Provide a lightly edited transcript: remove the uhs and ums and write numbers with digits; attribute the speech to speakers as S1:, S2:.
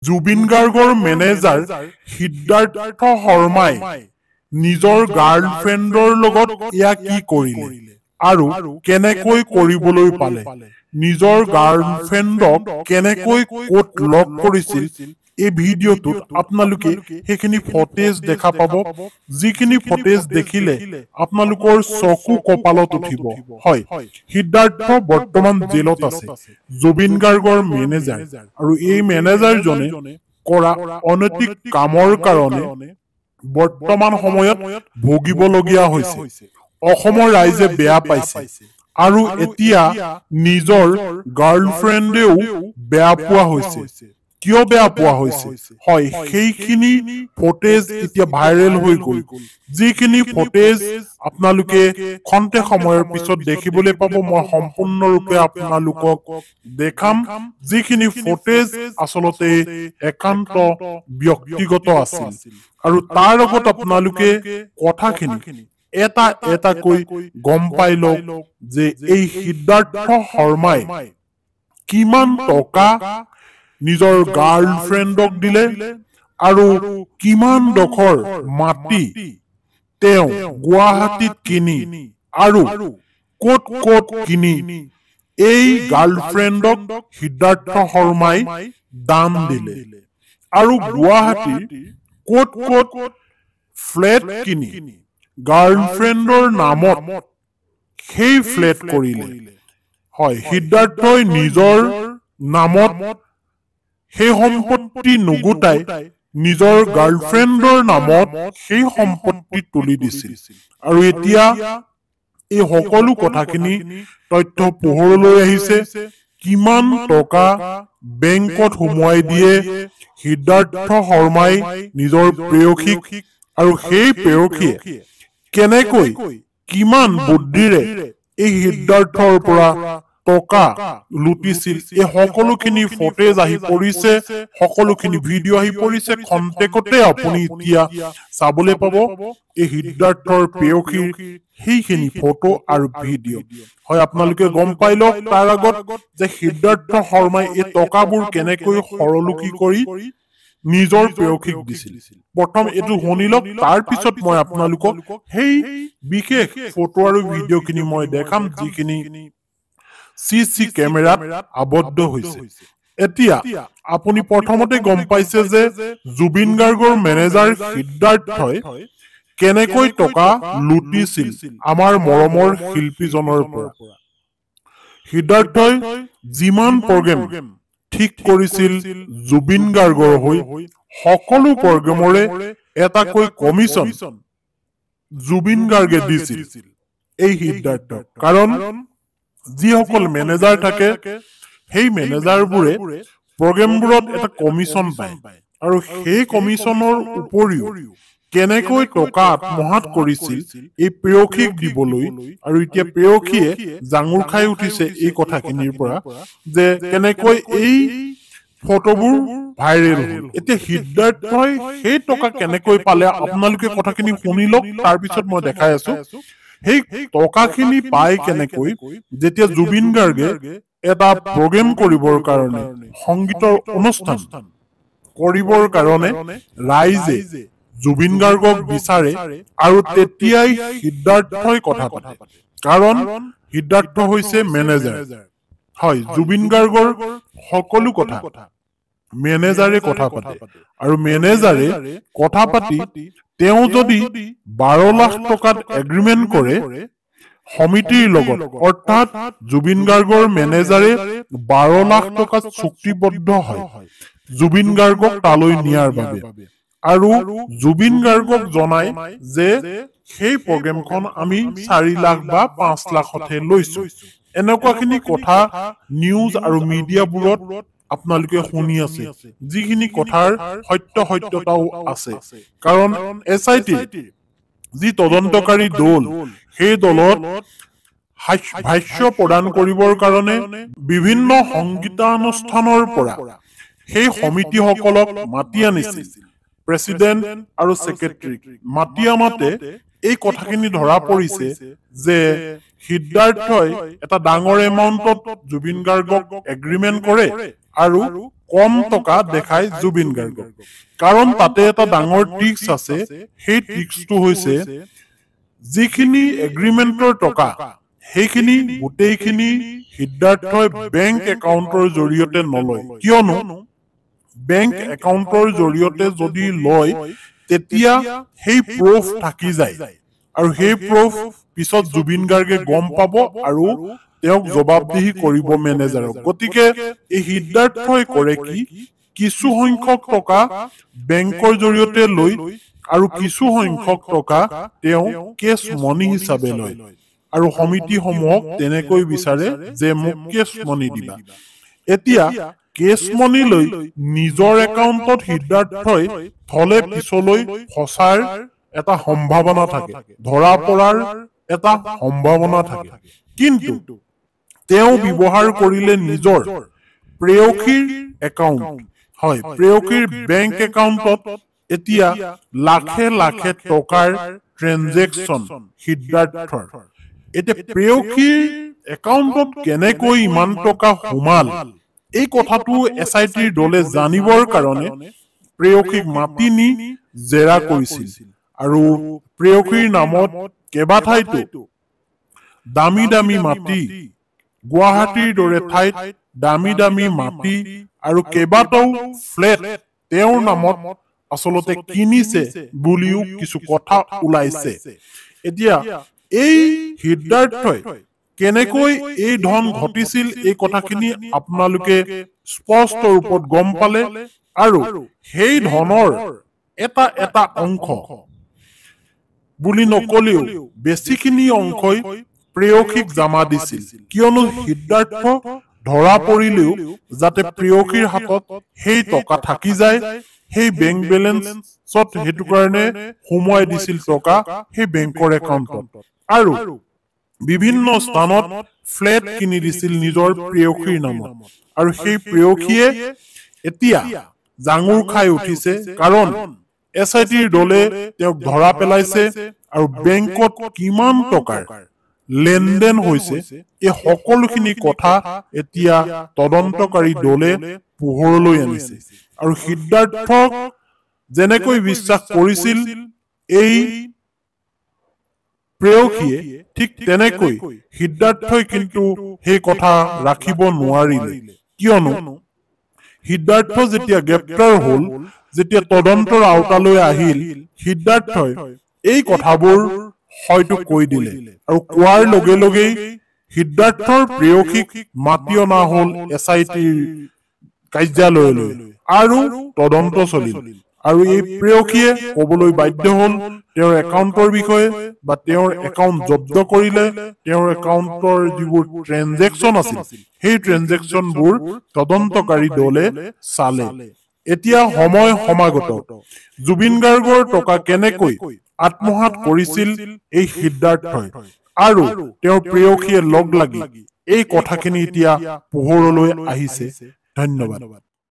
S1: জুবিন গাৰ্গৰ মেনেজাৰ সিদ্ধাৰ্থ শৰ্মাই নিজৰ গাৰ্লফ্ৰেণ্ডৰ লগত এয়া কি কৰিলে আৰু কেনেকৈ কৰিবলৈ পালে নিজৰ গাৰ্লফ্ৰেণ্ডক কেনেকৈ কোট লক কৰিছিল এই ভিডিঅ'টোত আপোনালোকে হেখিনি ফটেজ দেখা পাব যিখিনি ফটেজ দেখিলে আপোনালোকৰ চকু কপালত উঠিব হয় সিদ্ধাৰ্থ বৰ্তমান জেলত আছে জুবিন গাৰ্গৰ মেনেজাৰ আৰু এই মেনেজাৰজনে কৰা অনৈতিক কামৰ কাৰণে বৰ্তমান সময়ত ভুগিবলগীয়া হৈছে অসমৰ ৰাইজে বেয়া পাইছে আৰু এতিয়া নিজৰ গাৰ্লফ্ৰেণ্ডেও বেয়া পোৱা হৈছে কিয় বেয়া পোৱা হৈছে হয় সেইখিনি ফটেজ এতিয়া ভাইৰেল হৈ গ'ল যিখিনি ফটেজ আপোনালোকে খন্তে সময়ৰ পিছত দেখিবলৈ পাব মই সম্পূৰ্ণৰূপে আপোনালোকক দেখাম যিখিনি ফটেজ আচলতে একান্ত ব্যক্তিগত আছিল আৰু তাৰ লগত আপোনালোকে কথাখিনি এটা কৈ গম পাই লওক যে এই সিদ্ধাৰ্থ শৰ্মাই কিমান টকা নিজৰ গাৰ্লফ্ৰেণ্ডক দিলে আৰু কিমান ডখৰ মাটি তেওঁ গুৱাহাটীত কিনি আৰু ক'ত কিনি এই গাৰ্লফ্ৰেণ্ডক সিদ্ধাৰ্থ শৰ্মাই দান দিলে আৰু গুৱাহাটীৰ ক'ত ফ্লেট কিনি গাৰ্লফ্ৰেণ্ডৰ নামত সেই ফ্লেট কৰিলে হয় সিদ্ধাৰ্থই নিজৰ নামত সেই সম্পত্তি নুগুটাই নিজৰ গাৰ্লফ্ৰেণ্ডৰ নামত সেই সম্পত্তি তুলি দিছিল আৰু এতিয়া এই সকলো কথাখিনি তথ্য পোহৰলৈ আহিছে কিমান টকা বেংকত সোমোৱাই দিয়ে সিদ্ধাৰ্থ শৰ্মাই নিজৰ প্ৰেয়সীক আৰু সেই প্ৰেয়সীয়ে কেনেকৈ কিমান বুদ্ধিৰে এই সিদ্ধাৰ্থৰ পৰা টকা লুটিছিল এই সকলোখিনি ফটেজ আহি পৰিছে সকলোখিনি ভিডিঅ' আহি পৰিছে খন্তেকতে আপুনি এতিয়া চাবলৈ পাব এই সিদ্ধাৰ্থৰ প্ৰেয়সীৰ সেইখিনি ফটো আৰু ভিডিঅ' হয় আপোনালোকে গম পাই লওক তাৰ আগত যে সিদ্ধাৰ্থ শৰ্মাই এই টকাবোৰ কেনেকৈ সৰলুকি কৰি নিজৰ প্ৰেয়সীক দিছিল প্ৰথম এইটো শুনি লওক তাৰ পিছত মই আপোনালোকক সেই বিশেষ ফটো আৰু ভিডিঅ'খিনি মই দেখাম যিখিনি CC কেমেৰাত আবদ্ধ হৈছে এতিয়া আপুনি প্ৰথমতে গম পাইছে যে জুবিন গাৰ্গৰ মেনেজাৰ সিদ্ধাৰ্থই কেনেকৈ টকা লুটিছিল আমাৰ মৰমৰ শিল্পীজনৰ পৰা সিদ্ধাৰ্থই যিমান প্ৰগ্ৰেম ঠিক কৰিছিল জুবিন গাৰ্গৰ হৈ সকলো প্ৰগ্ৰেমৰে এটাকৈ কমিছন জুবিন গাৰ্গে দিছিল এই সিদ্ধাৰ্থক কাৰণ যিসকল মেনেজাৰ থাকে সেই মেনেজাৰবোৰে প্ৰগ্ৰেমবোৰত এটা কমিছন পায় আৰু সেই কমিছনৰ উপৰিও কেনেকৈ টকা আত্মসাৎ কৰিছিল এই প্ৰেয়সীক দিবলৈ আৰু এতিয়া প্ৰেয়সীয়ে জাঙুৰ খাই উঠিছে এই কথাখিনিৰ পৰা যে কেনেকৈ এই ফটোবোৰ ভাইৰেল হ'ল এতিয়া সিদ্ধাৰ্থই সেই টকা কেনেকৈ পালে আপোনালোকে কথাখিনি শুনি লওক তাৰ পিছত মই দেখাই আছো সেই টকাখিনি পাই কেনেকৈ যেতিয়া জুবিন গাৰ্গে এটা প্ৰগ্ৰেম কৰিবৰ কাৰণে সংগীতৰ অনুষ্ঠান কৰিবৰ কাৰণে ৰাইজে জুবিন গাৰ্গক বিচাৰে আৰু তেতিয়াই সিদ্ধাৰ্থই কথা পাতে কাৰণ সিদ্ধাৰ্থ হৈছে মেনেজাৰ হয় জুবিন গাৰ্গৰ সকলো কথা মেনেজাৰে কথা পাতে আৰু মেনেজাৰে কথা পাতি তেওঁ যদি 12 লাখ টকাত এগ্ৰিমেন্ট কৰে সমিতিৰ লগত অৰ্থাৎ জুবিন গাৰ্গৰ মেনেজাৰে 12 লাখ টকাত চুক্তিবদ্ধ হয় জুবিন গাৰ্গক তালৈ নিয়াৰ বাবে আৰু জুবিন গাৰ্গক জনায় যে সেই প্ৰগ্ৰেমখন আমি 4 লাখ বা 5 লাখতহে লৈছো এনেকুৱাখিনি কথা নিউজ আৰু মিডিয়াবোৰত আপোনালোকে শুনি আছে যিখিনি কথাৰ সত্যতাও আছে কাৰণ SIT যি তদন্তকাৰী দল সেই দলত ভাষ্য প্ৰদান কৰিবৰ কাৰণে বিভিন্ন সংগীতানুষ্ঠানৰ পৰা সেই সমিতিসকলক মাতি আনিছিল প্ৰেসিডেন্ট আৰু সেক্ৰেটাৰী মাতি আনতে এই কথাখিনি ধৰা পৰিছে যে সিদ্ধাৰ্থই এটা ডাঙৰ এমাউন্টত জুবিন গাৰ্গক এগ্ৰিমেন্ট কৰে আৰু কম টকা দেখায় জুবিন গাৰ্গক কাৰণ তাতে এটা ডাঙৰ ট্ৰিক্স আছে সেই ট্ৰিক্সটো হৈছে যিখিনি এগ্ৰিমেন্টৰ টকা সেইখিনি গোটেইখিনি সিদ্ধাৰ্থই বেংক একাউণ্টৰ জৰিয়তে নলয় কিয়নো বেংক একাউণ্টৰ জৰিয়তে যদি লয় তেতিয়া সেই প্ৰুফ থাকি যায় আৰু সেই প্ৰুফ পিছত জুবিন গাৰ্গে গম পাব আৰু তেওঁক জবাবদিহি কৰিব মেনেজাৰক গতিকে এই সিদ্ধাৰ্থই কৰে কি কিছু সংখ্যক টকা বেংকৰ জৰিয়তে লৈ আৰু কিছু সংখ্যক টকা তেওঁ কেছ মনি হিচাপে লয় আৰু সমিতিসমূহক তেনেকৈ বিচাৰে যে মোক কেছ মনি দিবা এতিয়া কেছ মনি লৈ নিজৰ একাউণ্টত সিদ্ধাৰ্থই থলে পিছলৈ ফচাৰ এটা সম্ভাৱনা থাকে ধৰা পৰাৰ এটা সম্ভাৱনা থাকে কিন্তু তেওঁ ব্যৱহাৰ কৰিলে নিজৰ প্ৰেয়সীৰ একাউণ্ট হয় প্ৰেয়সীৰ বেংক একাউণ্টত এতিয়া লাখে লাখে টকাৰ ট্ৰেনজেকচন সিদ্ধাৰ্থৰ এতিয়া প্ৰেয়সীৰ একাউণ্টত কেনেকৈ ইমান টকা সোমাল এই কথাটো এছআইটিৰ দলে জানিবৰ কাৰণে প্ৰেয়সীক মাতি নি জেৰা কৰিছিল আৰু প্ৰেয়সীৰ নামত কেইবাঠাইতো দামী দামী মাটি গুৱাহাটীৰ দৰে ঠাইত দামী দামী মাটি আৰু কেইবাটাও ফ্লেট তেওঁৰ নামত আচলতে কিনিছে বুলিও কিছু কথা ওলাইছে এতিয়া এই সিদ্ধাৰ্থই কেনেকৈ এই ধন ঘটিছিল এই কথাখিনি আপোনালোকে স্পষ্ট ৰূপত গম পালে আৰু সেই ধনৰ এটা এটা অংশ বুলি নকলেও বেছিখিনি অংশই প্ৰেয়সীক জমা দিছিল কিয়নো সিদ্ধাৰ্থ ধৰা পৰিলেও যাতে প্ৰেয়সীৰ হাতত সেই টকা থাকি যায় সেই বেংক বেলেন্সত সেইটো কাৰণে সোমোৱাই দিছিল টকা সেই বেংকৰ একাউণ্টত আৰু বিভিন্ন স্থানত ফ্লেট কিনি দিছিল নিজৰ প্ৰেয়সীৰ নামত আৰু সেই প্ৰেয়সীয়ে এতিয়া জাঙুৰ খাই উঠিছে কাৰণ এছআইটিৰ দলে তেওঁক ধৰা পেলাইছে আৰু বেংকত কিমান টকাৰ লেনদেন হৈছে এই সকলোখিনি কথা এতিয়া তদন্তকাৰী দলে পোহৰলৈ আনিছে আৰু সিদ্ধাৰ্থক যেনেকৈ বিশ্বাস কৰিছিল এই প্ৰেয়সীয়ে ঠিক তেনেকৈ সিদ্ধাৰ্থই কিন্তু সেই কথা ৰাখিব নোৱাৰিলে কিয়নো সিদ্ধাৰ্থ যেতিয়া গ্ৰেপ্তাৰ হ'ল যেতিয়া তদন্তৰ আওতালৈ আহিল সিদ্ধাৰ্থই এই কথাবোৰ হয়তো কৈ দিলে আৰু কোৱাৰ লগে লগেই সিদ্ধাৰ্থৰ প্ৰেয়সীক মাতি অনা হ'ল এছআইটিৰ কাৰ্যালয়লৈ আৰু তদন্ত চলিল আৰু এই প্ৰেয়সীয়ে ক'বলৈ বাধ্য হ'ল তেওঁৰ একাউণ্টৰ বিষয়ে বা তেওঁৰ একাউণ্ট জব্দ কৰিলে তেওঁৰ একাউণ্টৰ যিবোৰ ট্ৰেনজেকচন আছিল সেই ট্ৰেনজেকচনবোৰ তদন্তকাৰী দলে চালে এতিয়া সময় সমাগত জুবিন গাৰ্গৰ টকা কেনেকৈ আত্মসাৎ কৰিছিল এই সিদ্ধাৰ্থই আৰু তেওঁৰ প্ৰেয়সীয়ে লগ লাগি এই কথাখিনি এতিয়া পোহৰলৈ আহিছে ধন্যবাদ